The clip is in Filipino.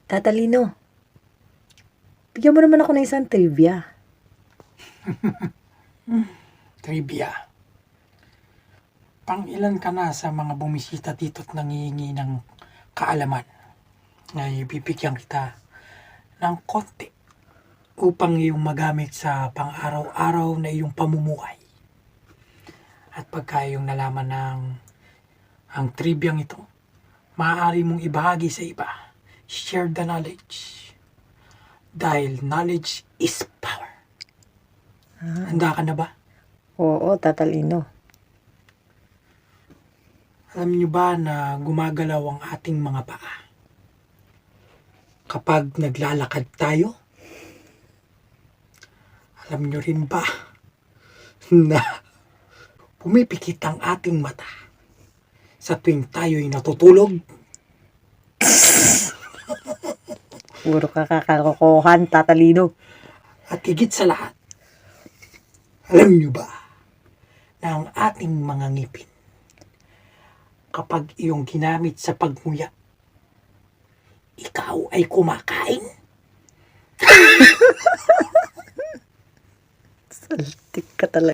Tatalino, bigyan mo naman ako ng isang trivia. Trivia. Pang-ilan ka na sa mga bumisita dito at nangihingi ng kaalaman? Ay bibigyan kita ng konti upang iyong magamit sa pang-araw-araw na iyong pamumuhay. At pagka iyong nalaman ng ang triviang ito, maaari mong ibahagi sa iba. Share the knowledge. Dahil knowledge is power. Handa ka na ba? Oo, Tatalino. Alam niyo ba na gumagalaw ang ating mga paa kapag naglalakad tayo? Alam niyo rin ba na pumipikit ang ating mata sa tuwing tayo'y natutulog? Puro kakakarokohan, Tatalino. At higit sa lahat, alam niyo ba na ang ating mga ngipin, kapag iyong ginamit sa pagmuya, ikaw ay kumakain? Saltik ka talaga.